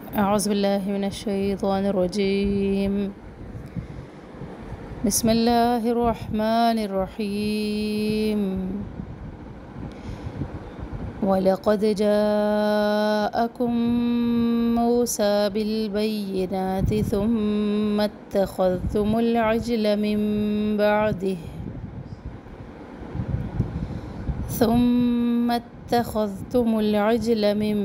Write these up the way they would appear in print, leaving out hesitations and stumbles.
أعوذ بالله من الشيطان الرجيم. بسم الله الرحمن الرحيم. ولقد جاءكم موسى بالبينات ثم اتخذتم العجل من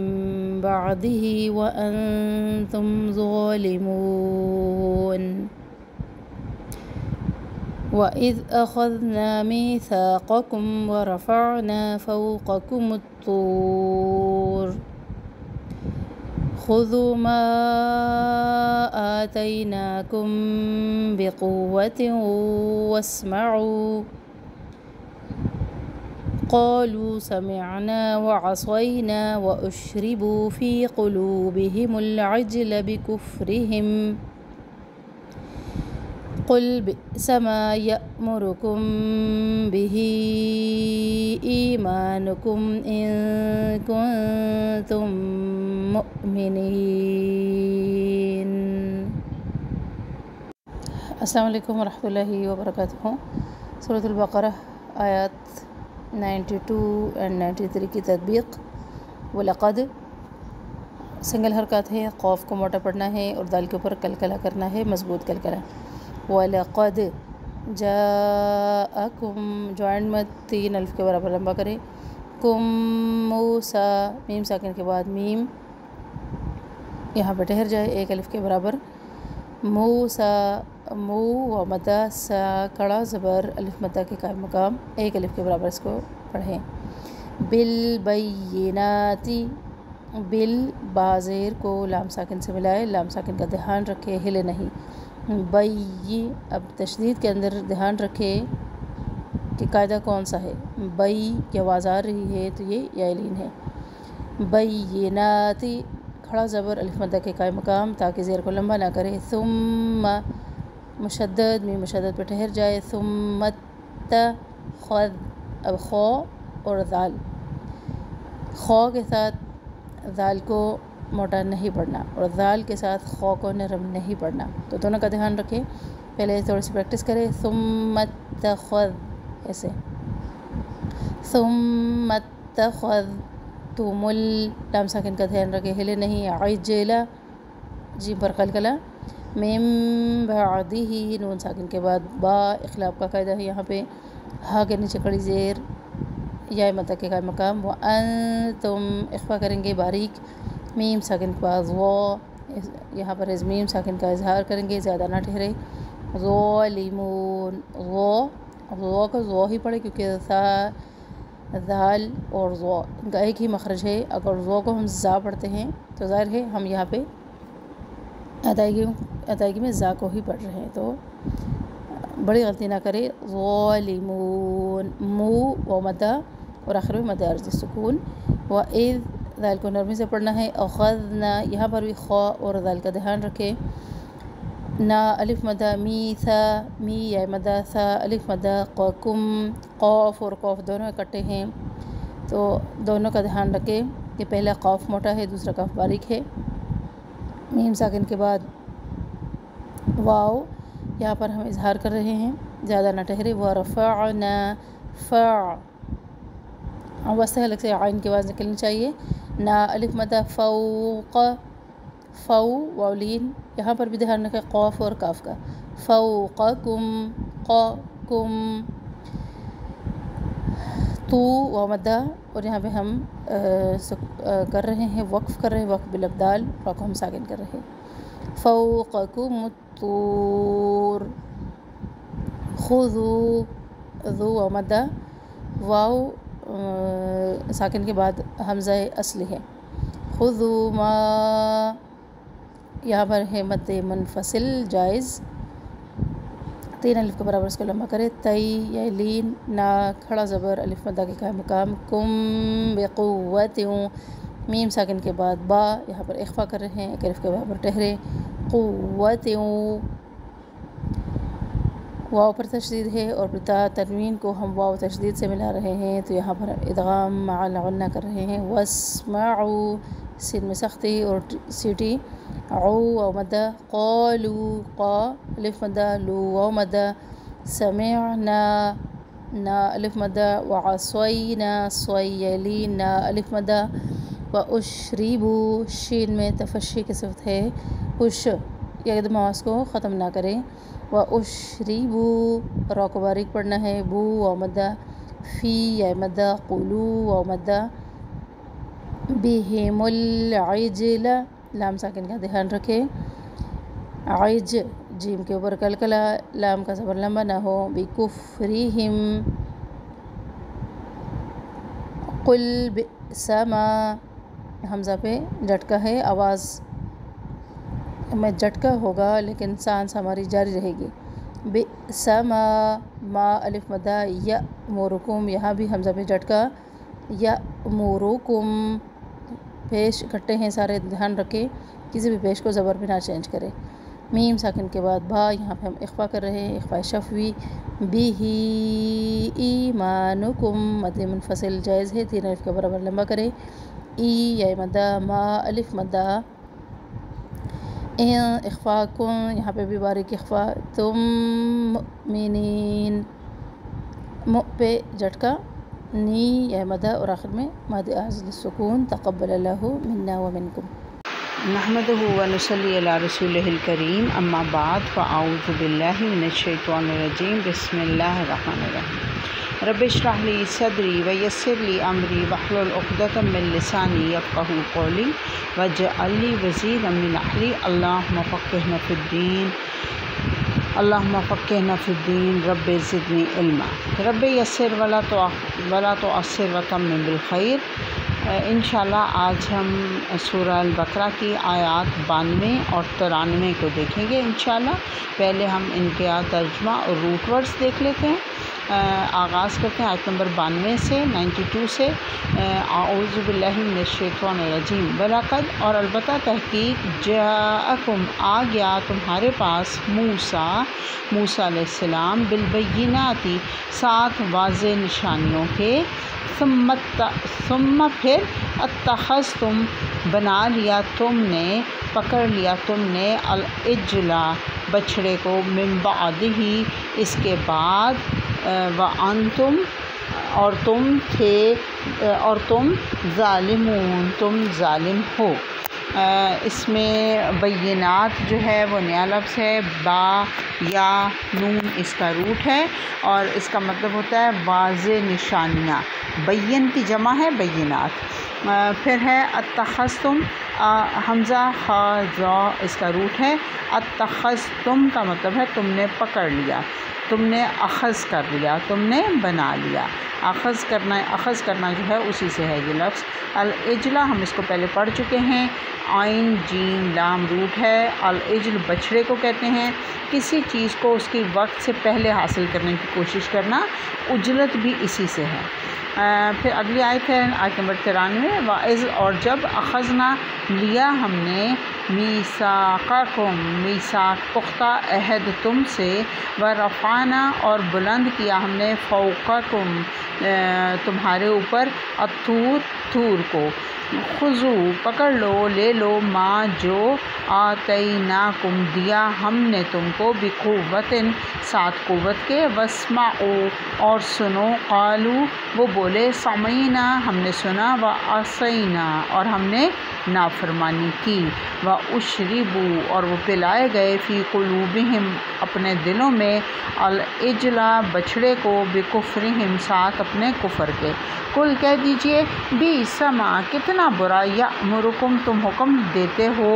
بعده وأنتم ظالمون. وإذ أخذنا ميثاقكم ورفعنا فوقكم الطور خذوا ما آتيناكم بقوة واسمعوا قالوا سمعنا وعصينا وأشربوا في قلوبهم العجل بكفرهم قل بئس ما يأمركم به إيمانكم إن كنتم مؤمنين. السلام علیکم ورحمۃ اللہ وبرکاتہ. سورۃ البقرہ آیات 92 اور 93 کی تطبیق. وَلَقَدْ سنگل حرکات ہے، قوف کو موٹا پڑھنا ہے اور دال کے اوپر کلکلہ کرنا ہے، مضبوط کلکلہ. وَلَقَدْ جَاءَكُمْ جوائنٹ میں 3 الف کے برابر لمبا کریں. کم موسیٰ میم ساکن کے بعد میم یہاں پہ ٹھہر جائے 1 الف کے برابر. موسیٰ مو و مدہ سا کڑا زبر الف مدہ کے قائم مقام 1 الف کے برابر اس کو پڑھیں. بالبیناتی بال بازیر کو لام ساکن سے ملائے، لام ساکن کا دھیان رکھے، ہلے نہیں. بئی اب تشدید کے اندر دھیان رکھے کہ قاعدہ کون سا ہے. بئی کی آواز آ رہی ہے تو یہ یائلین ہے. بیناتی کھڑا زبر الف مدہ کے قائم مقام تاکہ زیر کو لمبا نہ کرے. ثم مشدد میں مشدد پہ ٹھہر جائے. ثم اتخذ اب خو اور ذال، خو کے ساتھ ذال کو موٹا نہیں پڑھنا اور ذال کے ساتھ خو کو نرم نہیں پڑھنا، تو دونوں کا دھیان رکھیں. پہلے تھوڑی سی پریکٹس کریں. ثم اتخذ ایسے. ثم اتخذتم لام ساکن کا دھیان رکھیں، ہلے نہیں. عجل جیم پر قلقلہ. من بعدہ نون ساکن کے بعد با اخلاف کا قاعدہ ہے یہاں پہ. ہا کے نیچے کڑی زیر یا مدہ کے قائم مقام. وانتم اخفا کریں گے باریک. میم ساکن کے بعد وہ یہاں پر میم ساکن کا اظہار کریں گے، زیادہ نہ ٹھہرے. ظالمون وہ کو زو ہی پڑھے کیونکہ ذال اور زو ان کا ایک ہی مخرج ہے. اگر زو کو ہم زا پڑھتے ہیں تو ظاہر ہے ہم یہاں پہ ادائیگی میں زا کو ہی پڑھ رہے ہیں، تو بڑی غلطی نہ کرے. ظالمون مو و مدہ اور آخر میں مدہ عرض سکون. وَإِذْ ذال کو نرمی سے پڑھنا ہے. اخذنا یہاں پر بھی خوا اور ذال کا دھیان رکھے. نا الف مدہ می ثا می یا مدہ ثا الف مدہ. قم قوف اور قوف دونوں اکٹھے ہیں تو دونوں کا دھیان رکھے کہ پہلا قوف موٹا ہے، دوسرا قوف باریک ہے. میم ساکن کے بعد واو یہاں پر ہم اظہار کر رہے ہیں، زیادہ نہ ٹھہرے. ورفعنا وسط حلق سے عین کی آواز نکلنی چاہیے. نا الف مدہ فوق فو واولین یہاں پر بھی دھیان رکھے قوف اور کاف کا. فوقکم قم تو و مدہ اور یہاں پہ ہم کر رہے ہیں وقف کر رہے ہیں، وقف بالابدال را کو ہم ساکن کر رہے ہیں. فوقکم الطور خذوا ذو و مدہ واو ساکن کے بعد حمزہ اصلی ہے. خذوا ما یہاں پر ہے مد منفصل جائز، 3 الف کے برابر اس کو لمبا کرے. تئی یا لین نا کھڑا زبر الف مدہ کے قائم مقام. کم بقوت میم ساکن کے بعد با یہاں پر اخفا کر رہے ہیں، 1 الف کے برابر ٹھہرے. قوت واو پر تشدید ہے اور تا تنوین کو ہم واو تشدید سے ملا رہے ہیں، تو یہاں پر ادغام مع الغنہ کر رہے ہیں. واسمعوا سین میں سختی اور سیٹی. عو واو مدہ. قالو قا الف مدہ. لو واو مدہ. سمعنا نا الف مدہ. وعصینا صوی یلی نا الف مدہ. واشربو شین میں تفشی کی صفت ہے. اش یکدم آواز کو ختم نہ کریں. واشربو را کو باریک پڑھنا ہے. بو واو مدہ. فی یا مدہ. قلو واو مدہ. بہم العجل لام ساکن کا دھیان رکھیں. عج جیم کے اوپر کلکلا لام کا زبر لمبا نہ ہو. بکفرہم قل بئس ما حمزہ پہ جھٹکا ہے. آواز میں جھٹکا ہوگا لیکن سانس ہماری جاری رہے گی. بئس ما الف مدہ. یأمرکم یہاں بھی حمزہ پہ جھٹکا. یأمرکم پیش اکٹھے ہیں سارے دھیان رکھیں کسی بھی پیش کو زبر پہ نہ چینج کریں. میم ساکن کے بعد بھا یہاں پہ ہم اخفا کر رہے ہیں. اخفا شفوی. بیہی ایمانکم مد منفصل جائز ہے. 3 الف کے برابر لمبا کریں. ای یا مدہ. ما الف مدہ. اخفا کن یہاں پہ بھی باریک اخفا. تم مؤمنین مؤ پہ جھٹکا. نی یا مدہ اور آخر میں مد عارض للسکون. تقبل اللہ منا ومنکم. نحمده ونصلی علی رسولہ الکریم. اما بعد فاعوذ باللہ من الشیطان الرجیم. بسم اللہ الرحمن الرحیم. رب اشرح لی صدری ویسر لی امری واحلل عقدۃ من لسانی یفقہوا قولی واجعل لی وزیرا من اہلی. اللہم فقہنا فی الدین. اللہم فقہنا فی الدین. رب زدنی علما. رب یسر ولا تعسر وتمم بالخیر. انشاءاللہ آج ہم سورہ البقرہ کی آیات 92 اور 93 کو دیکھیں گے انشاءاللہ. پہلے ہم ان کے ترجمہ اور روٹ ورڈز دیکھ لیتے ہیں. آغاز کرتے ہیں آیت نمبر 92 سے 92 سے. اعوذ باللہ من الشیطان الرجیم. وَلَقَدْ اور البتہ تحقیق جاءکم آ گیا تمہارے پاس موسیٰ علیہ السلام بالبیناتی ساتھ واضح نشانیوں کے. ثم پھر اتخذتم بنا لیا تم نے پکڑ لیا تم نے العجل بچھڑے کو من بعدہ اس کے بعد. وانتم اور تم تھے اور تم ظالمون تم ظالم ہو. اس میں بینات جو ہے وہ نیا لفظ ہے. با یا نون اس کا روٹ ہے اور اس کا مطلب ہوتا ہے واضح نشانیاں. بین کی جمع ہے بینات. پھر ہے اتخذتم حمزہ خا ذا اس کا روٹ ہے. اتخذتم کا مطلب ہے تم نے پکڑ لیا تم نے اخذ کر لیا تم نے بنا لیا. اخذ کرنا جو ہے اسی سے ہے یہ لفظ. العجلہ ہم اس کو پہلے پڑھ چکے ہیں. عین جیم لام روٹ ہے. العجل بچھڑے کو کہتے ہیں. کسی چیز کو اس کی وقت سے پہلے حاصل کرنے کی کوشش کرنا. اجلت بھی اسی سے ہے. پھر اگلی آیت ہے آیت نمبر 93. وَإِذْ اور جب اخذنا لیا ہم نے میثاقکم میثاق پختہ عہد تم سے. ورفعنا اور بلند کیا ہم نے فوقکم تمہارے اوپر الطور کو. خذوا پکڑ لو لے لو ما جو آتیناکم دیا ہم نے تم کو بقوت ساتھ قوت کے. واسمعوا اور سنو. قالوا وہ بولے سمعنا ہم نے سنا. وعصینا اور ہم نے نافرمانی کی. واشربوا اور وہ پلائے گئے فی قلوبہم اپنے دلوں میں العجل بچھڑے کو بکفرہم ساتھ اپنے کفر کے. کل کہہ دیجئے بئس ما کتنا برا یأمرکم تم حکم دیتے ہو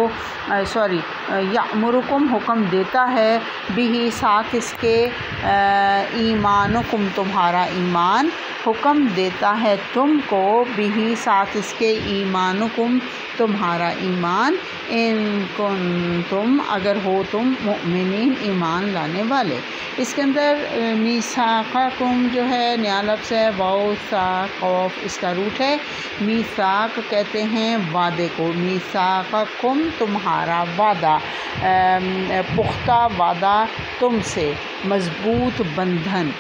یأمرکم حکم دیتا ہے بہ ساتھ اس کے ایمانکم تمہارا ایمان. حکم دیتا ہے تم کو بہ ساتھ اس کے ایمانکم تمہارا ایمان. ان کنتم اگر ہو تم مؤمنین ایمان لانے والے. اس کے اندر میثاقکم جو ہے نیا لفظ ہے. واو سا قوف اس کا روٹ ہے. میثاق کہتے ہیں وعدے کو. میثاقکم تمہارا وعدہ پختہ وعدہ تم سے مضبوط بندھن.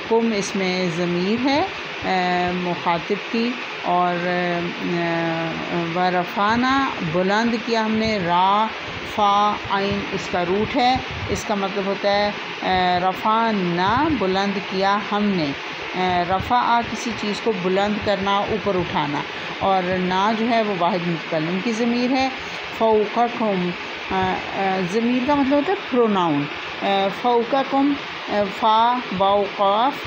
کم اس میں ضمیر ہے مخاطب کی، اور ورفعنا بلند کیا ہم نے، را فا عین اس کا روٹ ہے، اس کا مطلب ہوتا ہے رفعنا بلند کیا ہم نے، رفع کسی چیز کو بلند کرنا، اوپر اٹھانا، اور نا جو ہے وہ واحد متکلم کی ضمیر ہے۔ فوقکم ضمیر کا مطلب ہوتا ہے پروناؤن، فوقکم فا واو قاف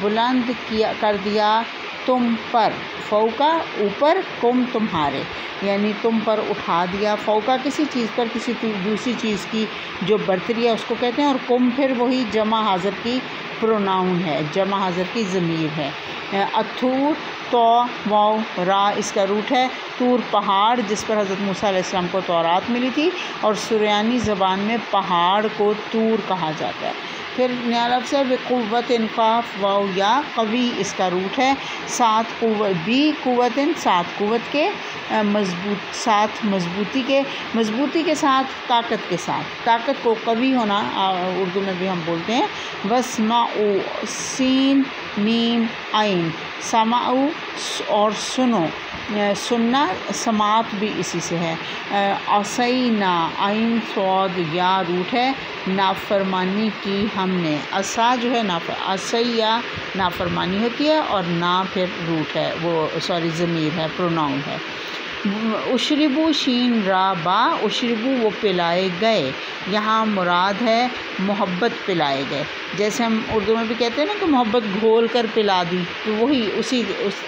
بلند کیا کر دیا تم پر، فوقا اوپر، کم تمہارے، یعنی تم پر اٹھا دیا، فوقا کسی چیز پر کسی دوسری چیز کی جو برتری ہے اس کو کہتے ہیں، اور کم پھر وہی جمع حاضر کی پروناؤن ہے، جمع حاضر کی ضمیر ہے۔ اتھور تو واو را اس کا روٹ ہے، طور پہاڑ جس پر حضرت موسیٰ علیہ السلام کو تورات ملی تھی، اور سریانی زبان میں پہاڑ کو طور کہا جاتا ہے۔ پھر نیا لفظ ہے بقوت قاف واو یا، قوی اس کا روٹ ہے، ساتھ قوت، بی قوت ساتھ قوت کے، مضبوط ساتھ مضبوطی کے، مضبوطی کے ساتھ طاقت کے ساتھ، طاقت کو قوی ہونا اردو میں بھی ہم بولتے ہیں۔ واسمعوا سین میم عین، سمعوا اور سنو، سننا سماعت بھی اسی سے ہے۔ عصینا عین صاد یا روٹ ہے، نافرمانی کی ہم نے، عصا جو ہے عصیا نافرمانی ہوتی ہے، اور نا پھر روٹ ہے، وہ ضمیر ہے، پروناؤن ہے۔ اشربو شین را با، اشربو وہ پلائے گئے، یہاں مراد ہے محبت پلائے گئے، جیسے ہم اردو میں بھی کہتے ہیں نا کہ محبت گھول کر پلا دی، تو وہی اس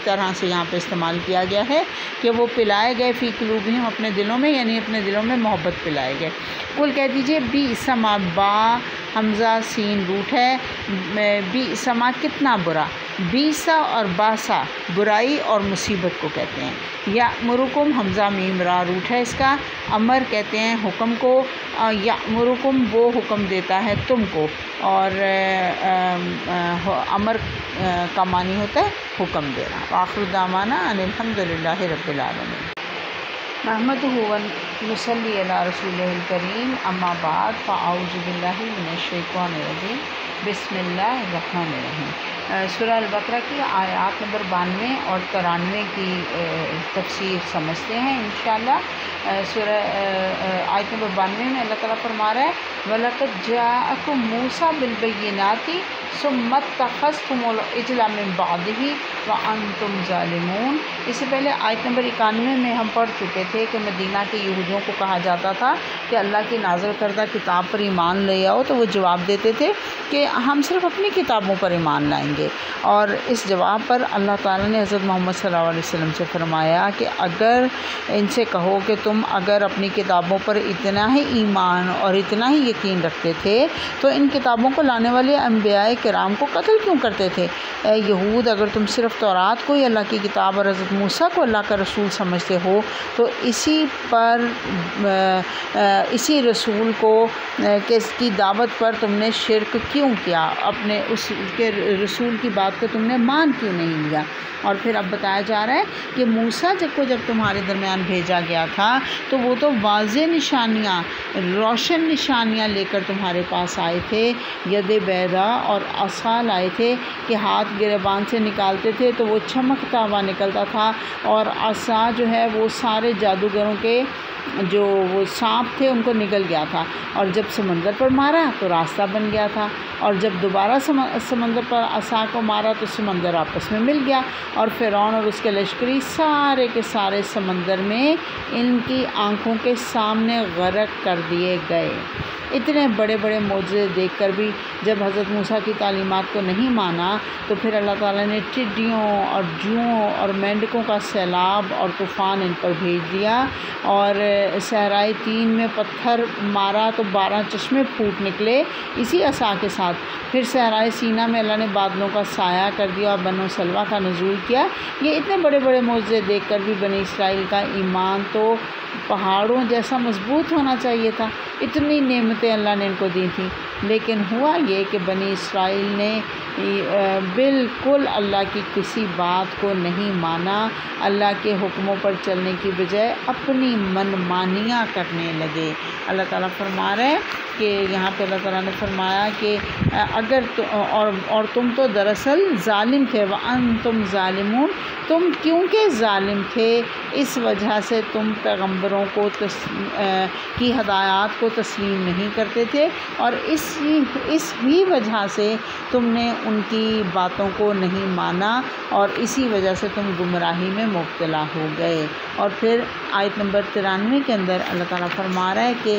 طرح سے یہاں پہ استعمال کیا گیا ہے کہ وہ پلائے گئے فی قلوبہم اپنے دلوں میں، یعنی اپنے دلوں میں محبت پلائے گئے۔ کل کہہ دیجئے بی سما، با حمزہ سین روٹ ہے، بی سما کتنا برا، بیسا اور باسا برائی اور مصیبت کو کہتے ہیں۔ یا مرکم حمزہ میم را روٹ ہے اس کا، امر کہتے ہیں حکم کو، یا مرکم وہ حکم دیتا ہے تم کو، اور امر کا معنی ہوتا ہے حکم دینا۔ آخر دعوانا ان الحمد للہ رب العالمین۔ نحمدہ و نصلی علی رسولہ الکریم، اما بعد فاعوذ باللہ من الشیطان الرجیم، بسم اللہ الرحمن الرحیم۔ سورہ البقرہ کی آیات نمبر 92 اور 93 کی تفسیر سمجھتے ہیں انشاءاللہ۔ سورہ آیت نمبر 92 میں اللہ تعالیٰ فرما رہا ہے وَلَقَدْ جَاءَكُم مُوسَىٰ بِالْبَيِّنَاتِ ثُمَّ اتَّخَذْتُمُ الْعِجْلَ مِن بَعْدِهِ وَأَنتُمْ ظَالِمُونَ۔ اس سے پہلے آیت نمبر 91 میں ہم پڑھ چکے تھے کہ مدینہ کے یہودیوں کو کہا جاتا تھا کہ اللہ کی نازل کردہ کتاب پر ایمان لے آؤ، تو وہ جواب دیتے تھے کہ ہم صرف اپنی کتابوں پر ایمان لائیں گے، اور اس جواب پر اللہ تعالیٰ نے حضرت محمد صلی اللہ علیہ وسلم سے فرمایا کہ اگر ان سے کہو کہ تم اگر اپنی کتابوں پر اتنا ہی ایمان اور اتنا ہی یقین رکھتے تھے تو ان کتابوں کو لانے والے انبیاء کرام کو قتل کیوں کرتے تھے؟ اے یہود، اگر تم صرف تورات کو ہی اللہ کی کتاب اور حضرت موسیٰ کو اللہ کا رسول سمجھتے ہو تو اسی رسول کو کی دعوت پر تم نے شرک کیوں کیا؟ اپنے اس کے رسول کی بات کو تم نے مان کیوں نہیں لیا؟ اور پھر اب بتایا جا رہا ہے کہ موسیٰ جب تمہارے درمیان بھیجا گیا تھا تو وہ تو واضح نشانیاں، روشن نشانیاں لے کر تمہارے پاس آئے تھے، ید بیضا اور عصا لائے تھے کہ ہاتھ گریبان سے نکالتے تھے تو وہ چمکتا ہوا نکلتا تھا، اور عصا جو ہے وہ سارے جادوگروں کے جو وہ سانپ تھے ان کو نگل گیا تھا، اور جب سمندر پر مارا تو راستہ بن گیا تھا، اور جب دوبارہ سمندر پر عصا کو مارا تو سمندر آپس میں مل گیا، اور فرعون اور اس کے لشکری سارے کے سارے سمندر میں ان کی آنکھوں کے سامنے غرق کر دیے گئے۔ اتنے بڑے بڑے معجزے دیکھ کر بھی جب حضرت موسیٰ کی تعلیمات کو نہیں مانا تو پھر اللہ تعالیٰ نے ٹڈیوں اور جوؤں اور مینڈکوں کا سیلاب اور طوفان ان پر بھیج دیا، اور صحرائے تین میں پتھر مارا تو 12 چشمے پھوٹ نکلے اسی عصا کے ساتھ۔ پھر صحرائے سینا میں اللہ نے بادلوں کا سایہ کر دیا اور بنو سلویٰ کا نزول کیا۔ یہ اتنے بڑے بڑے معجزے دیکھ کر بھی بنی اسرائیل کا ایمان تو پہاڑوں جیسا مضبوط ہونا چاہیے تھا، اتنی نعمتیں اللہ نے ان کو دی تھیں، لیکن ہوا یہ کہ بنی اسرائیل نے بالکل اللہ کی کسی بات کو نہیں مانا، اللہ کے حکموں پر چلنے کی بجائے اپنی من مانیاں کرنے لگے۔ اللہ تعالیٰ فرما رہے ہیں کہ یہاں پہ اللہ تعالیٰ نے فرمایا کہ اگر اور تم تو دراصل ظالم تھے، وَأَنْتُمْ ظَالِمُونَ، تم کیونکہ ظالم تھے اس وجہ سے تم پیغمبروں کو کی ہدایات کو تسلیم نہیں کرتے تھے، اور اس ہی وجہ سے تم نے ان کی باتوں کو نہیں مانا، اور اسی وجہ سے تم گمراہی میں مبتلا ہو گئے۔ اور پھر آیت نمبر 93 کے اندر اللہ تعالیٰ فرما رہا ہے کہ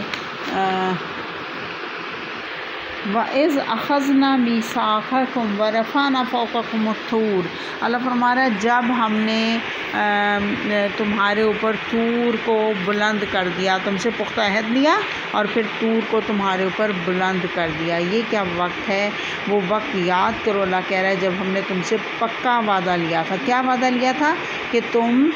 وَإِذْ أَخَذْنَا مِيثَاقَكُمْ وَرَفَعْنَا فَوْقَكُمُ الطُّورَ، اللہ فرما رہا ہے جب ہم نے تمہارے اوپر طور کو بلند کر دیا، تم سے پختہ عہد لیا اور پھر طور کو تمہارے اوپر بلند کر دیا۔ یہ کیا وقت ہے؟ وہ وقت یاد کرو، اللہ کہہ رہا ہے جب ہم نے تم سے پکا وعدہ لیا تھا۔ کیا وعدہ لیا تھا؟ کہ تم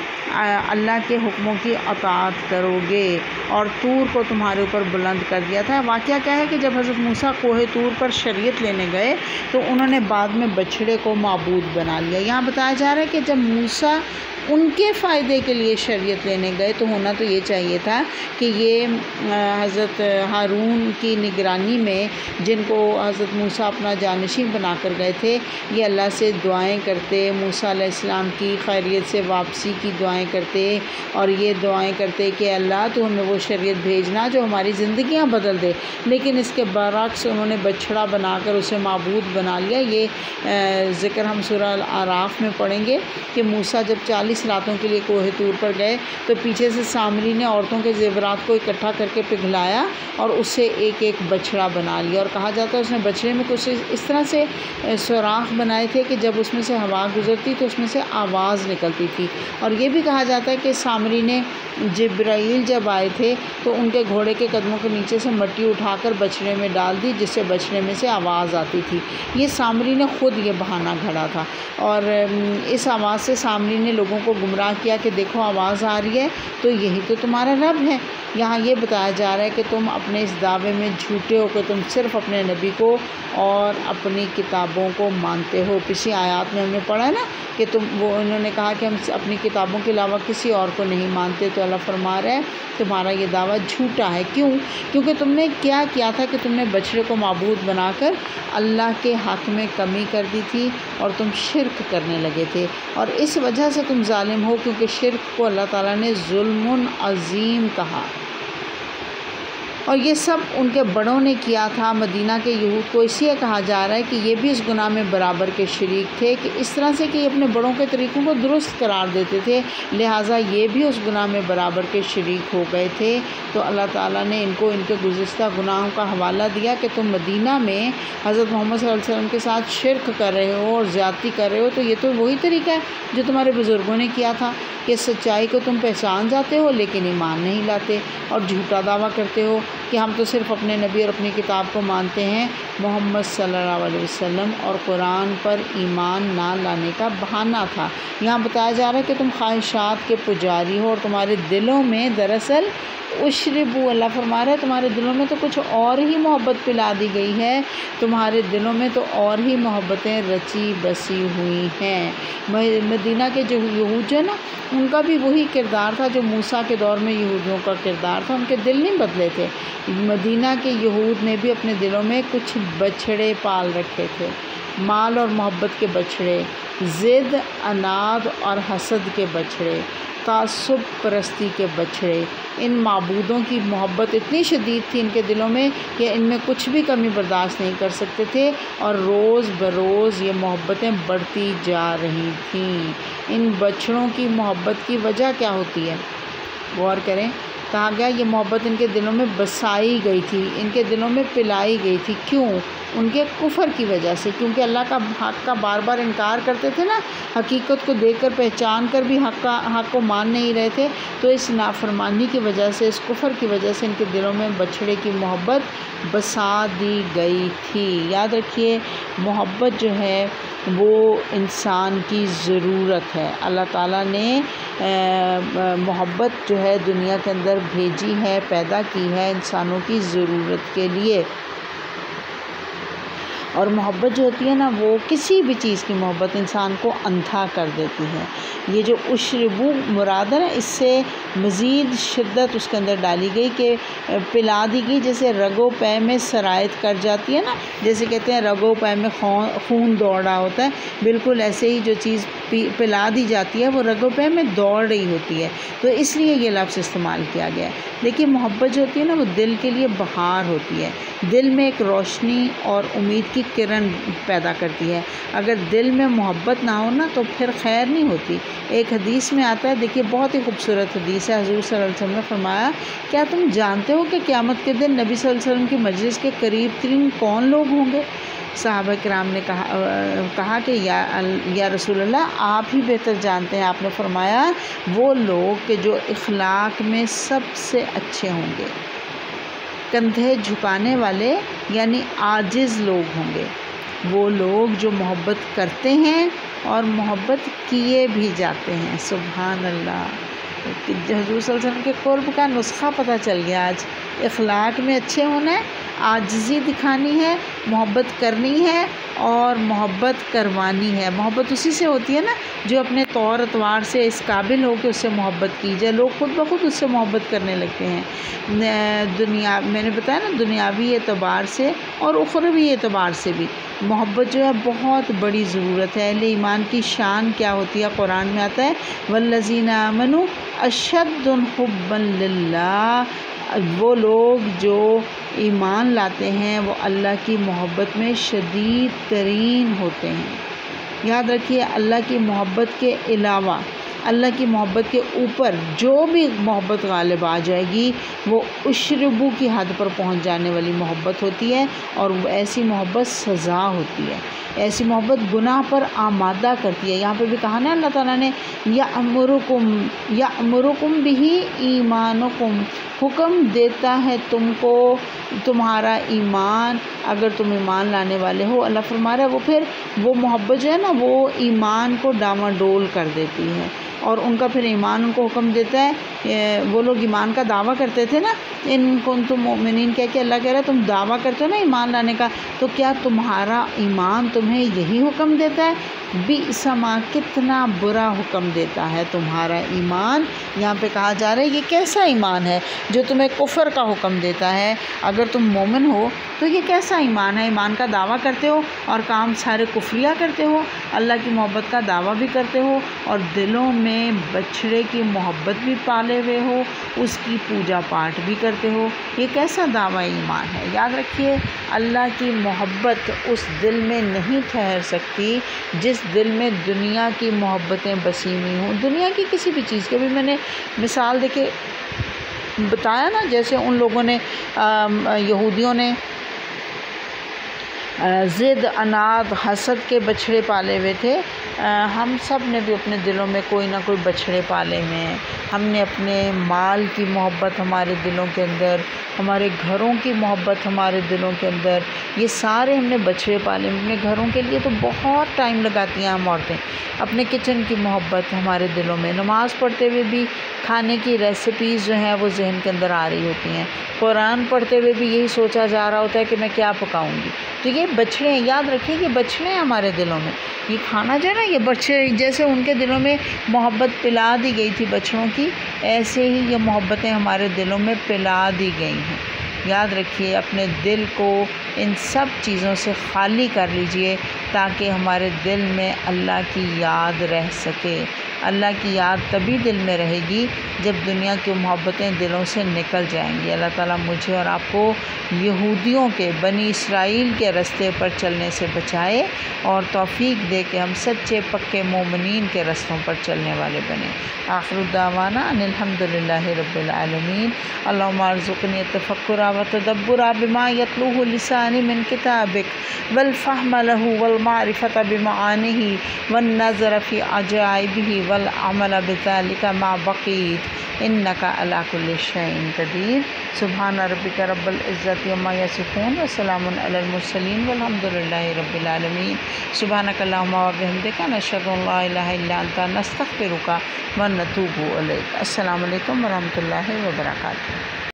اللہ کے حکموں کی اطاعت کرو گے، اور طور کو تمہارے اوپر بلند کر دیا تھا۔ واقعہ کیا ہے کہ جب حضرت موسیٰ کوہ طور پر شریعت لینے گئے تو انہوں نے بعد میں بچھڑے کو معبود بنا لیا۔ یہاں بتایا جا رہا ہے کہ جب موسیٰ ان کے فائدے کے لیے شریعت لینے گئے تو ہونا تو یہ چاہیے تھا کہ یہ حضرت ہارون کی نگرانی میں، جن کو حضرت موسیٰ اپنا جانشین بنا کر گئے تھے، یہ اللہ سے دعائیں کرتے، موسیٰ علیہ السلام کی خیریت سے واپسی کی دعائیں کرتے، اور یہ دعائیں کرتے کہ اللہ تو ہمیں وہ شریعت بھیجنا جو ہماری زندگیاں بدل دے۔ لیکن اس کے برعکس انہوں نے بچھڑا بنا کر اسے معبود بنا لیا۔ یہ ذکر ہم سورہ الاعراف میں پڑھیں گے کہ موسیٰ جب 40 راتوں کے لیے کوہ طور پر گئے تو پیچھے سے سامری نے عورتوں کے زیورات کو اکٹھا کر کے پگھلایا اور اس سے ایک ایک بچھڑا بنا لیا، اور کہا جاتا ہے اس نے بچھڑے میں کچھ اس طرح سے سوراخ بنائے تھے کہ جب اس میں سے ہوا گزرتی تو اس میں سے آواز نکلتی تھی۔ اور یہ بھی کہا جاتا ہے کہ سامری نے جبرائیل جب آئے تھے تو ان کے گھوڑے کے قدموں کے نیچے سے مٹی اٹھا کر بچھڑے میں ڈال دی، جس سے بچھڑے میں سے آواز آتی تھی۔ یہ سامری نے خود یہ بہانہ گھڑا تھا، اور اس آواز سے سامری نے لوگوں کو گمراہ کیا کہ دیکھو آواز آ رہی ہے تو یہی تو تمہارا رب ہے۔ یہاں یہ بتایا جا رہا ہے کہ تم اپنے اس دعوے میں جھوٹے ہو کہ تم صرف اپنے نبی کو اور اپنی کتابوں کو مانتے ہو۔ پچھلی آیات میں ہم نے پڑھا نا کہ انہوں نے کہا کہ ہم اپنی کتابوں کے علاوہ کسی اور کو نہیں مانتے، تو اللہ فرما رہا ہے تمہارا یہ دعویٰ جھوٹا ہے۔ کیوں؟ کیونکہ تم نے کیا کیا تھا کہ تم نے بچھڑے کو معبود بنا کر اللہ کے حق میں کمی کر دی تھی، اور تم شرک کرنے لگے تھے، اور اس وجہ سے تم ظالم ہو، کیونکہ شرک کو اللہ تعالیٰ نے ظلم عظیم کہا، اور یہ سب ان کے بڑوں نے کیا تھا۔ مدینہ کے یہود کو اس لیے کہا جا رہا ہے کہ یہ بھی اس گناہ میں برابر کے شریک تھے، کہ اس طرح سے کہ یہ اپنے بڑوں کے طریقوں کو درست قرار دیتے تھے، لہٰذا یہ بھی اس گناہ میں برابر کے شریک ہو گئے تھے۔ تو اللہ تعالیٰ نے ان کو ان کے گزشتہ گناہوں کا حوالہ دیا کہ تم مدینہ میں حضرت محمد صلی اللہ علیہ وسلم کے ساتھ شرک کر رہے ہو اور زیادتی کر رہے ہو، تو یہ تو وہی طریقہ ہے جو تمہارے بزرگوں نے کیا تھا کہ سچائی کو تم پہچان جاتے ہو لیکن ایمان نہیں لاتے، اور جھوٹا دعویٰ کرتے ہو کہ ہم تو صرف اپنے نبی اور اپنی کتاب کو مانتے ہیں۔ محمد صلی اللہ علیہ وسلم اور قرآن پر ایمان نہ لانے کا بہانہ تھا۔ یہاں بتایا جا رہا ہے کہ تم خواہشات کے پجاری ہو، اور تمہارے دلوں میں دراصل اشربو، اللہ فرما رہا ہے تمہارے دلوں میں تو کچھ اور ہی محبت پلا دی گئی ہے، تمہارے دلوں میں تو اور ہی محبتیں رچی بسی ہوئی ہیں۔ مدینہ کے جو یہود جو نا، ان کا بھی وہی کردار تھا جو موسیٰ کے دور میں یہودیوں کا کردار تھا، ان کے دل نہیں بدلے تھے۔ مدینہ کے یہود نے بھی اپنے دلوں میں کچھ بچھڑے پال رکھے تھے، مال اور محبت کے بچھڑے، ضد، اناد اور حسد کے بچھڑے، تعصب پرستی کے بچھڑے۔ ان معبودوں کی محبت اتنی شدید تھی ان کے دلوں میں کہ ان میں کچھ بھی کمی برداشت نہیں کر سکتے تھے، اور روز بروز یہ محبتیں بڑھتی جا رہی تھیں۔ ان بچھڑوں کی محبت کی وجہ کیا ہوتی ہے؟ غور کریں، کہا گیا یہ محبت ان کے دلوں میں بسائی گئی تھی، ان کے دلوں میں پلائی گئی تھی۔ کیوں؟ ان کے کفر کی وجہ سے، کیونکہ اللہ کا حق کا بار بار انکار کرتے تھے نا، حقیقت کو دیکھ کر پہچان کر بھی حق کو مان نہیں رہے تھے، تو اس نافرمانی کی وجہ سے، اس کفر کی وجہ سے ان کے دلوں میں بچھڑے کی محبت بسا دی گئی تھی۔ یاد رکھیے، محبت جو ہے وہ انسان کی ضرورت ہے۔ اللہ تعالیٰ نے محبت جو ہے دنیا کے اندر بھیجی ہے، پیدا کی ہے انسانوں کی ضرورت کے لیے، اور محبت جو ہوتی ہے نا وہ کسی بھی چیز کی محبت انسان کو اندھا کر دیتی ہے۔ یہ جو اشربو مراد ہے نا، اس سے مزید شدت اس کے اندر ڈالی گئی کہ پلا دی گئی، جیسے رگو پے میں سرایت کر جاتی ہے نا، جیسے کہتے ہیں رگو پے میں خون دوڑ رہا ہوتا ہے، بالکل ایسے ہی جو چیز پلا دی جاتی ہے وہ رگو پے میں دوڑ رہی ہوتی ہے، تو اس لیے یہ لفظ استعمال کیا گیا ہے۔ دیکھیے محبت جو ہوتی ہے نا وہ دل کے لیے بہار ہوتی ہے، دل میں ایک روشنی اور امید کی کرن پیدا کرتی ہے۔ اگر دل میں محبت نہ ہو نا تو پھر خیر نہیں ہوتی۔ ایک حدیث میں آتا ہے، دیکھیے بہت ہی خوبصورت حدیث ہے، حضور صلی اللہ علیہ وسلم نے فرمایا، کیا تم جانتے ہو کہ قیامت کے دن نبی صلی اللہ علیہ وسلم کی مجلس کے قریب ترین کون لوگ ہوں گے؟ صحابہ کرام نے کہا کہ یا رسول اللہ آپ ہی بہتر جانتے ہیں۔ آپ نے فرمایا وہ لوگ کہ جو اخلاق میں سب سے اچھے ہوں گے، کندھے جھکانے والے یعنی عاجز لوگ ہوں گے، وہ لوگ جو محبت کرتے ہیں اور محبت کیے بھی جاتے ہیں۔ سبحان اللہ، حضور صلی اللہ علیہ وسلم کے قرب کا نسخہ پتہ چل گیا آج۔ اخلاق میں اچھے ہونا ہے، عاجزی دکھانی ہے، محبت کرنی ہے اور محبت کروانی ہے۔ محبت اسی سے ہوتی ہے نا جو اپنے طور اتوار سے اس قابل ہو کہ اس سے محبت کی جائے، لوگ خود بخود اس سے محبت کرنے لگتے ہیں۔ میں نے بتایا نا دنیاوی اعتبار سے اور اخروی اعتبار سے بھی محبت جو ہے بہت بڑی ضرورت ہے۔ اہل ایمان کی شان کیا ہوتی ہے؟ قرآن میں آتا ہے والذین آمنوا اشد حبا للہ، وہ لوگ جو ایمان لاتے ہیں وہ اللہ کی محبت میں شدید ترین ہوتے ہیں۔ یاد رکھیے اللہ کی محبت کے علاوہ، اللہ کی محبت کے اوپر جو بھی محبت غالب آ جائے گی وہ اشربو کی حد پر پہنچ جانے والی محبت ہوتی ہے، اور ایسی محبت سزا ہوتی ہے، ایسی محبت گناہ پر آمادہ کرتی ہے۔ یہاں پہ بھی کہا نا اللہ تعالیٰ نے یأمرکم بہ ایمانکم، حکم دیتا ہے تم کو تمہارا ایمان، اگر تم ایمان لانے والے ہو۔ اللہ فرما رہا ہے وہ پھر وہ محبت جو ہے نا وہ ایمان کو ڈاواڈول کر دیتی ہے، اور ان کا پھر ایمان ان کو حکم دیتا ہے۔ وہ لوگ ایمان کا دعویٰ کرتے تھے نا، ان کنتم مؤمنین کہہ کے اللہ کہہ رہا ہے تم دعویٰ کرتے ہو نا ایمان لانے کا، تو کیا تمہارا ایمان تمہیں یہی حکم دیتا ہے؟ بئس ما، کتنا برا حکم دیتا ہے تمہارا ایمان۔ یہاں پہ کہا جا رہا ہے یہ کیسا ایمان ہے جو تمہیں کفر کا حکم دیتا ہے؟ اگر تم مومن ہو تو یہ کیسا ایمان ہے؟ ایمان کا دعویٰ کرتے ہو اور کام سارے کفریہ کرتے ہو، اللہ کی محبت کا دعویٰ بھی کرتے ہو اور دلوں میں بچھڑے کی محبت بھی پالے ہوئے ہو، اس کی پوجا پاٹ بھی کرتے ہو، یہ کیسا دعویٰ ایمان ہے؟ یاد رکھیے اللہ کی محبت اس دل میں نہیں ٹھہر سکتی جس دل میں دنیا کی محبتیں بسی ہوئی ہوں، دنیا کی کسی بھی چیز کی۔ بھی میں نے مثال دے کے بتایا نا، جیسے ان لوگوں نے یہودیوں نے ضد، اناد، حسد کے بچھڑے پالے ہوئے تھے، ہم سب نے بھی اپنے دلوں میں کوئی نہ کوئی بچھڑے پالے ہوئے ہیں۔ ہم نے اپنے مال کی محبت ہمارے دلوں کے اندر، ہمارے گھروں کی محبت ہمارے دلوں کے اندر، یہ سارے ہم نے بچھڑے پالے۔ اپنے گھروں کے لیے تو بہت ٹائم لگاتی ہیں ہم عورتیں، اپنے کچن کی محبت ہمارے دلوں میں، نماز پڑھتے ہوئے بھی کھانے کی ریسیپیز جو ہیں وہ ذہن کے اندر آ رہی ہوتی ہیں، قرآن پڑھتے ہوئے بھی یہی سوچا جا رہا ہوتا ہے کہ میں کیا پکاؤں گی۔ تو یہ بچھڑے ہیں، یاد رکھیے یہ بچھڑے ہیں ہمارے دلوں میں، یہ کھانا جو ہے نا یہ بچھڑے، جیسے ان کے دلوں میں محبت پلا دی گئی تھی بچڑوں کی، ایسے ہی یہ محبتیں ہمارے دلوں میں پلا دی گئی ہیں۔ یاد رکھیے اپنے دل کو ان سب چیزوں سے خالی کر لیجئے تاکہ ہمارے دل میں اللہ کی یاد رہ سکے۔ اللہ کی یاد تبھی دل میں رہے گی جب دنیا کی محبتیں دلوں سے نکل جائیں گی۔ اللہ تعالیٰ مجھے اور آپ کو یہودیوں کے، بنی اسرائیل کے رستے پر چلنے سے بچائے اور توفیق دے کہ ہم سچے پکے مومنین کے رستوں پر چلنے والے بنیں۔ آخر دعوانا ان الحمد للہ رب العالمین۔ اللہم ارزقنی التفکر والتدبر بما یتلوہ لسانی من کتابک والفہم لہ والمعرفۃ بمعانیہ والنظر فی عجائبہ والعمل بذلک ما بقیت انک علی کل شیء قدیر۔ سبحان ربک رب العزت عما یصفون وسلام علی المرسلین والحمد للہ رب العالمین۔ سبحانک اللہم وبحمدک نشہد ان لا الہ الا انت نستغفرک ونتوب الیک۔ السلام علیکم ورحمۃ اللہ وبرکاتہ۔